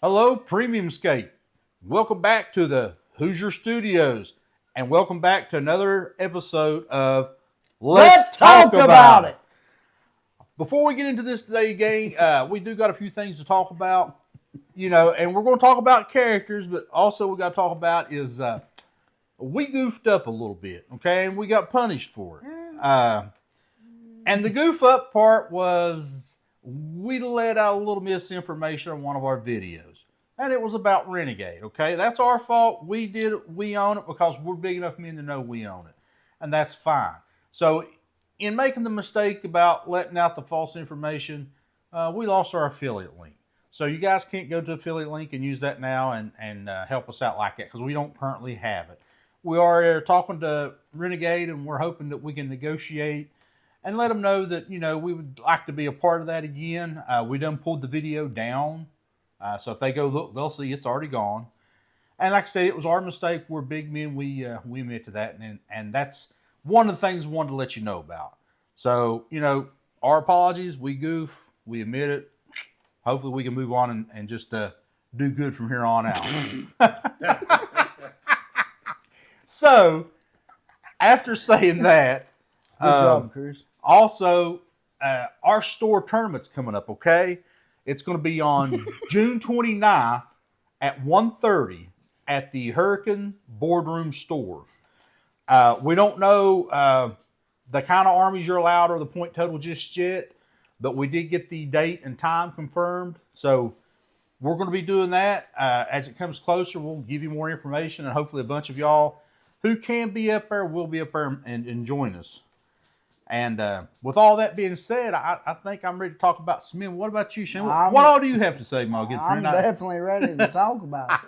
Hello, Premiumscape. Welcome back to the Hoosier Studios, and welcome back to another episode of Let's talk about it. Before we get into this today, gang, we do got a few things to talk about, and we're going to talk about characters, but also we got to talk about is we goofed up a little bit, okay, and we got punished for it. And the goof up part was we let out a little misinformation on one of our videos. And it was about Renegade, okay? That's our fault. We did it. We own it because we're big enough men to know we own it. And that's fine. So in making the mistake about letting out the false information, we lost our affiliate link. So you guys can't go to the affiliate link and use that now and help us out like that because we don't currently have it. We are talking to Renegade and we're hoping that we can negotiate and let them know that, we would like to be a part of that again. We done pulled the video down. So if they go look, they'll see it's already gone. And like I said, it was our mistake. We're big men. We admit to that. And that's one of the things we wanted to let you know about. So, our apologies. We goof. We admit it. Hopefully we can move on and just do good from here on out. So, after saying that, Good job, Chris. Also, our store tournament's coming up, okay? It's going to be on June 29th at 1:30 at the Hurricane Boardroom store. We don't know the kind of armies you're allowed or the point total just yet, but we did get the date and time confirmed. So we're going to be doing that. As it comes closer, we'll give you more information, and hopefully a bunch of y'all who can be up there will be up there and join us. And with all that being said, I think I'm ready to talk about some men. What about you, Shane? What all do you have to say, my good friend? I'm definitely ready to talk about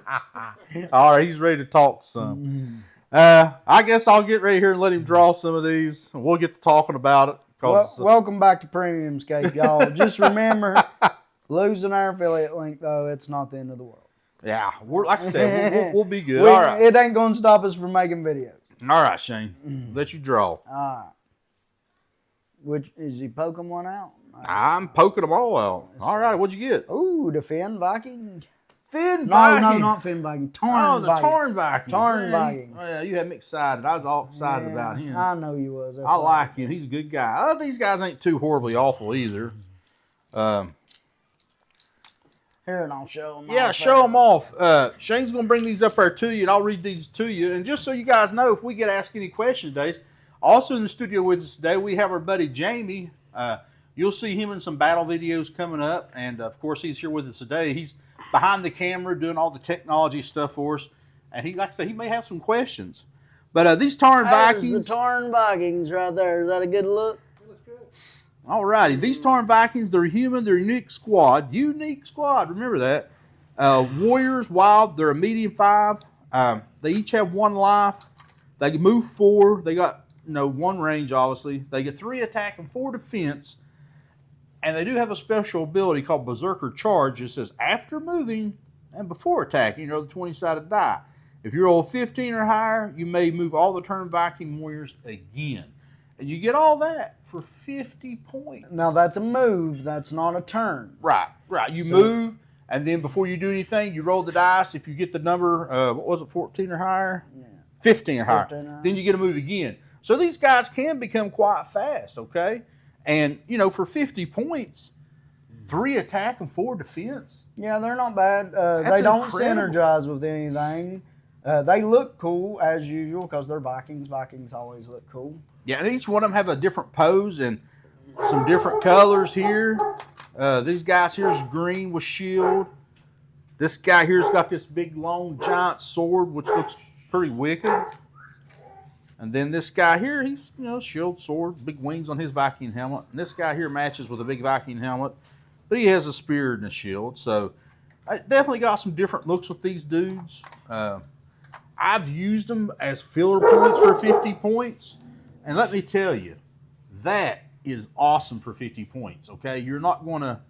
it. All right, he's ready to talk some. I guess I'll get ready here and let him draw some of these. And we'll get to talking about it. Welcome back to Premiumscape, y'all. Just remember, losing our affiliate link, though, it's not the end of the world. Yeah, like I said, we'll be good. All right. It ain't going to stop us from making videos. All right, Shane. Let you draw. All right. Which is he poking one out? I'm poking them all out. All right, what'd you get? Ooh, the Finn Viking. Finn Viking. No, not Finn Viking. Tarn the Viking. Tarn Viking. Tarn Viking. Yeah, you had me excited. I was all excited about him. I know you was. I like him. He's a good guy. These guys ain't too horribly awful either. Here, and I'll show them. Yeah, show them off. Shane's gonna bring these up there to you, and I'll read these to you. And just so you guys know, if we get asked any questions today. Also in the studio with us today, we have our buddy Jamie. You'll see him in some battle videos coming up. And, of course, he's here with us today. He's behind the camera doing all the technology stuff for us. And he, like I said, he may have some questions. But these Tarn Vikings... There's the Tarn Vikings right there. Is that a good look? It looks good. All righty. These Tarn Vikings, they're human. They're a unique squad. Unique squad. Remember that. Warriors, wild. They're a medium 5. They each have 1 life. They can move 4. They got... 1 range, obviously. They get 3 attack and 4 defense. And they do have a special ability called Berserker Charge. It says, after moving and before attacking, the 20-sided die. If you roll 15 or higher, you may move all the Tarn Viking warriors again. And you get all that for 50 points. Now, that's a move. That's not a turn. Right. You move, and then before you do anything, you roll the dice. If you get the number, 14 or higher? Yeah. 15 or higher. Then you get a move again. So these guys can become quite fast, okay? And, for 50 points, 3 attack and 4 defense. Yeah, they're not bad. They don't synergize with anything. They look cool, as usual, because they're Vikings. Vikings always look cool. Yeah, and each one of them have a different pose and some different colors here. These guys here is green with shield. This guy here's got this big, long, giant sword, which looks pretty wicked. And then this guy here, he's, shield, sword, big wings on his Viking helmet. And this guy here matches with a big Viking helmet. But he has a spear and a shield. So I definitely got some different looks with these dudes. I've used them as filler points for 50 points. And let me tell you, that is awesome for 50 points, okay? You're not going to...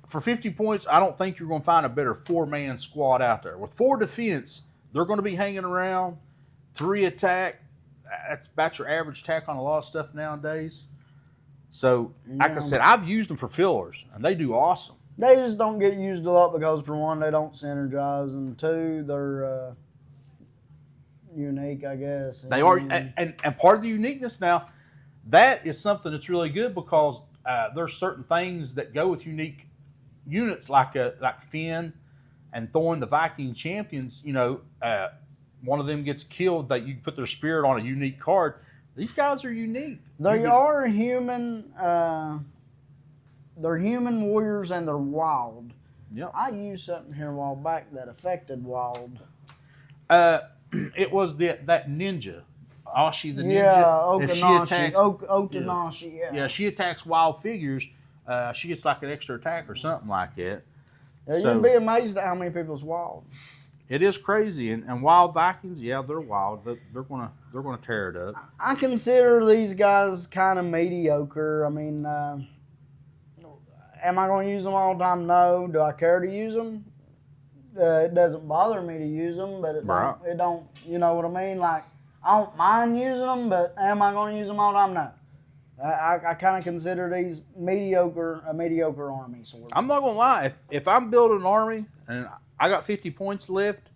For 50 points, I don't think you're going to find a better 4-man squad out there. With 4 defense, they're going to be hanging around. 3 attack, that's about your average attack on a lot of stuff nowadays. So, like I said, I've used them for fillers, and they do awesome. They just don't get used a lot because, for one, they don't synergize, and two, they're unique, I guess. They are, and part of the uniqueness now, that is something that's really good because there's certain things that go with unique units like Finn and Thorn, the Viking champions. You know, one of them gets killed, that you put their spirit on a unique card. These guys are unique. They are human. They're human warriors and they're wild. Yeah. I used something here a while back that affected wild. It was that ninja, Ashi the ninja. Yeah, Otanashi. Yeah, she attacks wild figures. She gets like an extra attack or something like that. Yeah, you'd be amazed at how many people's wild. It is crazy, and wild Vikings, yeah, they're wild. They're gonna tear it up. I consider these guys kind of mediocre. I mean, am I going to use them all the time? No. Do I care to use them? It doesn't bother me to use them, but it don't. You know what I mean? Like, I don't mind using them, but am I going to use them all the time? No. I kind of consider these a mediocre army sort of. I'm not gonna lie. If I'm building an army and I got 50 points left,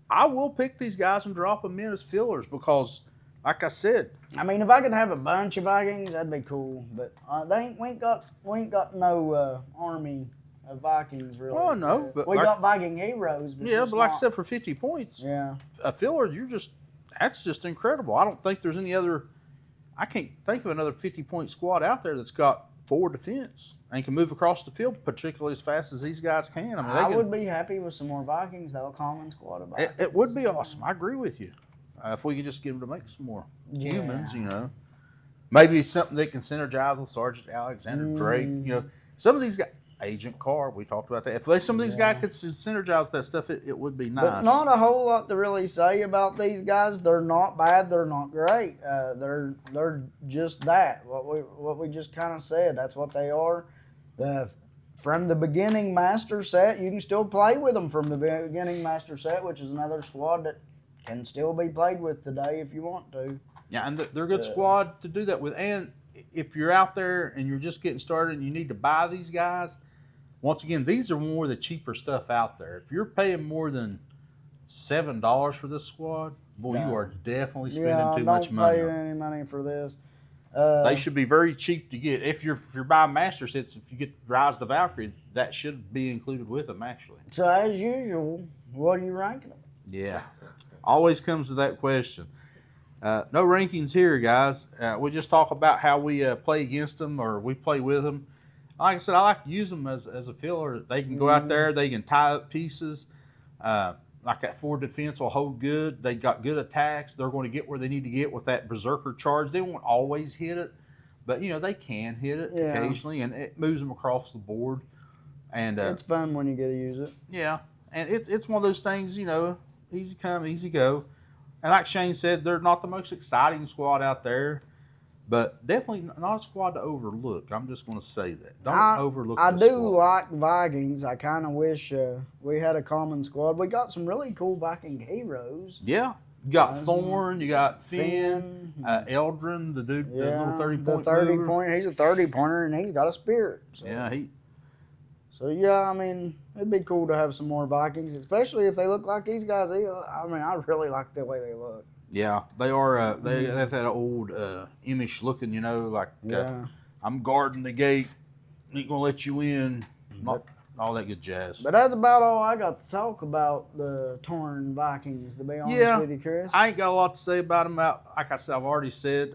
I will pick these guys and drop them in as fillers because, like I said, I mean, if I could have a bunch of Vikings, that'd be cool. But we ain't got no army of Vikings really. Oh no, but we got Viking heroes. But like I said, for 50 points, a filler, that's just incredible. I don't think there's any other. I can't think of another 50-point squad out there that's got 4 defense and can move across the field particularly as fast as these guys can. I mean, I would be happy with some more Vikings, though, a common squad of Vikings. It would be awesome. I agree with you. If we could just get them to make some more humans, you know. Maybe something they can synergize with Sergeant Alexander Drake. You know, some of these guys, Agent Carr, we talked about that. If some of these guys could synergize with that stuff, it would be nice. But not a whole lot to really say about these guys. They're not bad. They're not great. They're just that. What we just kind of said. That's what they are. From the beginning master set, you can still play with them from the beginning master set, which is another squad that can still be played with today if you want to. Yeah, and they're a good squad to do that with. And if you're out there and you're just getting started and you need to buy these guys, once again, these are more of the cheaper stuff out there. If you're paying more than $7 for this squad, boy, you are definitely spending too much money. Don't pay any money for this. They should be very cheap to get. If you're buying master sets, if you get Rise of the Valkyrie, that should be included with them, actually. So, as usual, what are you ranking them? Yeah. Always comes to that question. No rankings here, guys. We just talk about how we play against them or we play with them. Like I said, I like to use them as a filler. They can go out there. They can tie up pieces. Like that 4 defense will hold good. They got good attacks. They're going to get where they need to get with that berserker charge. They won't always hit it, but they can hit it occasionally, and it moves them across the board. And it's fun when you get to use it. Yeah, and it's one of those things. Easy come, easy go. And like Shane said, they're not the most exciting squad out there, but definitely not a squad to overlook. I'm just going to say that. Don't overlook this squad. I do like Vikings. I kind of wish we had a common squad. We got some really cool Viking heroes. Yeah. You got Thorn, you got Finn, Eldrin, the dude, the little 30-point mover. He's a 30-pointer, and he's got a spirit. So. Yeah, So, I mean, it'd be cool to have some more Vikings, especially if they look like these guys. I mean, I really like the way they look. Yeah, they are. They have that old image looking, like I'm guarding the gate, ain't going to let you in, all that good jazz. But that's about all I got to talk about the Tarn Vikings, to be honest with you, Chris. I ain't got a lot to say about them. Like I said, I've already said,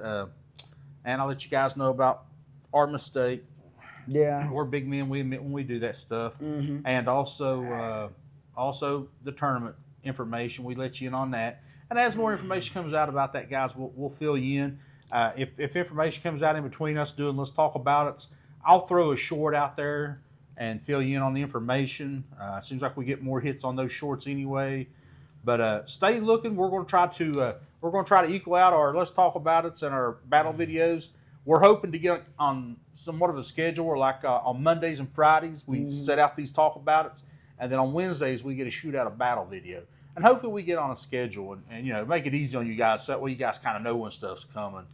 and I'll let you guys know about our mistake. Yeah, we're big men. We admit when we do that stuff, and also the tournament information. We let you in on that, and as more information comes out about that, guys, we'll fill you in. If information comes out in between us doing Let's Talk About It, I'll throw a short out there and fill you in on the information. Seems like we get more hits on those shorts anyway, but stay looking. We're going to try to equal out our Let's Talk About It and our battle videos. We're hoping to get on somewhat of a schedule where, like on Mondays and Fridays, we set out these talk about it, and then on Wednesdays we get a shoot out a battle video. And hopefully we get on a schedule and make it easy on you guys, so that way you guys kind of know when stuff's coming.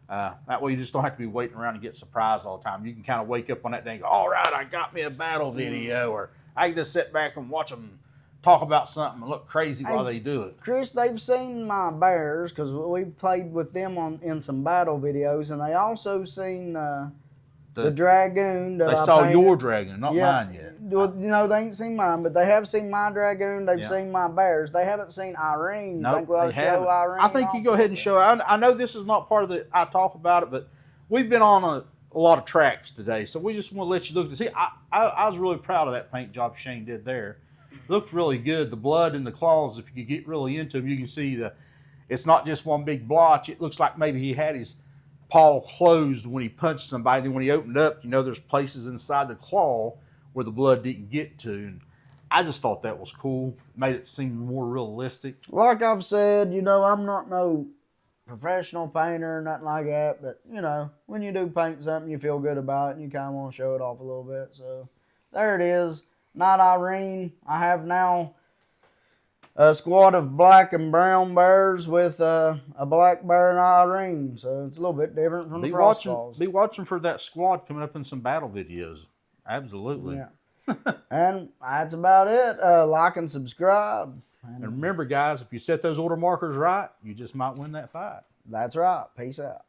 That way you just don't have to be waiting around and get surprised all the time. You can kind of wake up on that day and go, all right, I got me a battle video, or I can just sit back and watch them talk about something and look crazy while they do it. Chris, they've seen my bears because we played with them in some battle videos, and they also seen the dragoon. That they I saw painted. your dragon, not mine yet. Well, you know, they ain't seen mine, but they have seen my dragoon. They've seen my bears. They haven't seen Irene. No, Think we ought to show Irene. I think you go ahead and show. I know this is not part of the. I talk about it, but we've been on a lot of tracks today, so we just want to let you look to see. I was really proud of that paint job Shane did there. Looked really good. The blood and the claws, if you get really into them, you can see it's not just one big blotch. It looks like maybe he had his paw closed when he punched somebody. Then when he opened up, you know, there's places inside the claw where the blood didn't get to. And I just thought that was cool. Made it seem more realistic. Like I've said, you know, I'm not no professional painter or nothing like that, but, you know, when you do paint something, you feel good about it, and you kind of want to show it off a little bit. So there it is. Not Irene. I have now a squad of black and brown bears with a black bear and Irene. So it's a little bit different from the frost balls. Be watching for that squad coming up in some battle videos. Absolutely. Yeah. And that's about it. Like and subscribe. And remember, guys, if you set those order markers right, you just might win that fight. That's right. Peace out.